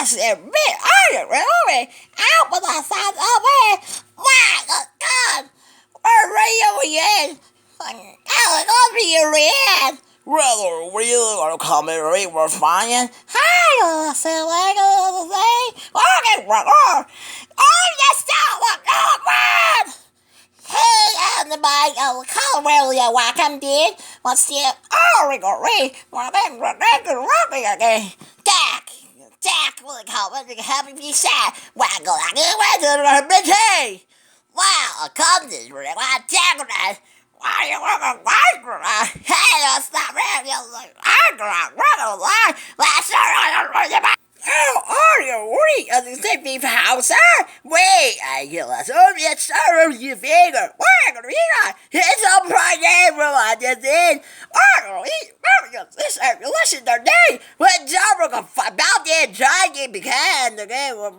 said, man, are you really? Out with the sun away. My God. Where are you in? Over you in. Rather real or comedy were fine. Hi, silly thing. Okay, oh, you stop, look, man. Hey, and the bike, Colourful, welcome, dude. What's the, we go, well, then, we're again. Jack, will come, happy be sad. Waggle, I get hey. Wow, come this, Jack, why you want to hey, stop it, I'm going to lie. Oh, are you wait at the same house, sir? Wait, I get us over yet, sir, you figure. We're going to eat it's a Friday, everyone, just in. We're going to eat, listen to me. When Jabba got about that dragon began the game of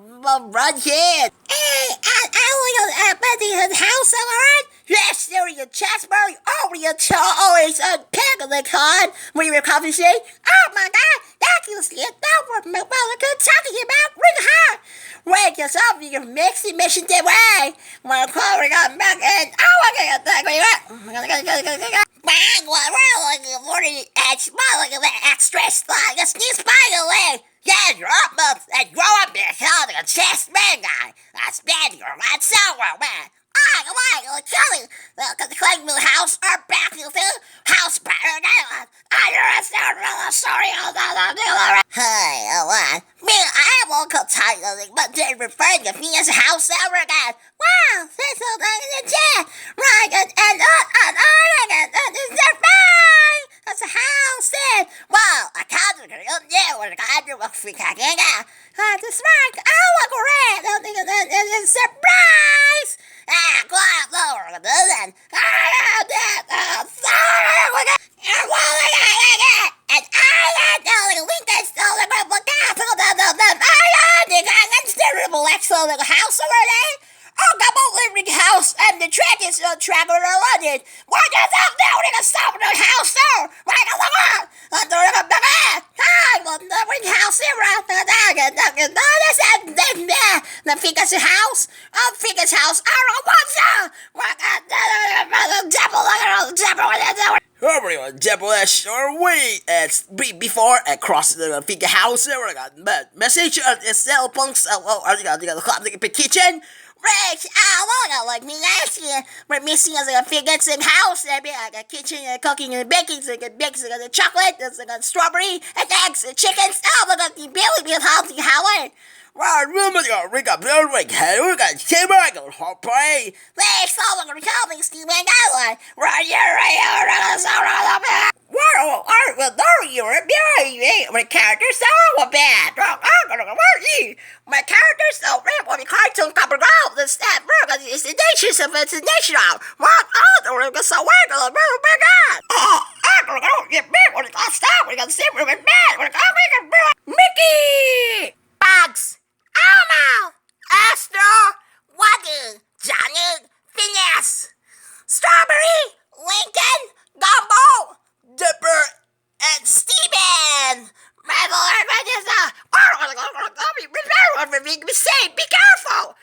run kid. Hey, I will at the house, alright? Yes, there is a chessboard over your always unpack of the con when you're coffee shake. Oh my God, that you see it down with good talking about ring hard. Wake yourself, you can mix the mission that way. When calling on back in, I can't think bang, what we're looking at smiling at that extra slide, a sneeze by the way. Yeah, you're up, and grow up there, hell, the chest man guy. That's bad, you're not sour, man. Kelly, the claim the house or back to the house better than I'm sorry. Hi, me, I won't go title, but they refer to me as a house ever again. Wow, this is the jet. Right, and is that fine? That's a house then. Well, I can't do it. Yeah, we're going to do a freak again. That's right. Oh, great. It's a surprise. Glad lower than that. And I don't think that's all the terrible excellent house already. Oh, Gumball living house and the track is traveling around it. Why does that now? We're going to stop in the house there. Why don't we go? I'm doing a big the house here. The Fidget's house. Oh, Fidget's house. I don't want to. Everyone, Japanese or we before across the Fidget house. We got message on the cell phones. I got the kitchen. Right, like me last year, we're missing as a Fidget's in house. I mean, I got kitchen, cooking and baking, so I got bakes, I got the chocolate, I got strawberry, and eggs, and chickens. Oh, I got the belly meal healthy Howard. Well, we got Rick up there, we got Timber, I got hot pie. Thanks, all we're going to call me Steve and Island. Right here, well, you're a beauty. My character's so bad. I'm going to work you. My character's so bad. When you cartoon Companground, the stat work is the nations of it's national. What? Oh, the work is so weird. Big God. Oh, I'm going to go get big. We're going to stop. We're going to sit. We're going to bed. We're going to go Mickey. Bugs. Elmo. Astro. Waggy. Johnny. Phineas. Strawberry. Lincoln. Gumball. Dipper and Steven! Be safe, be careful!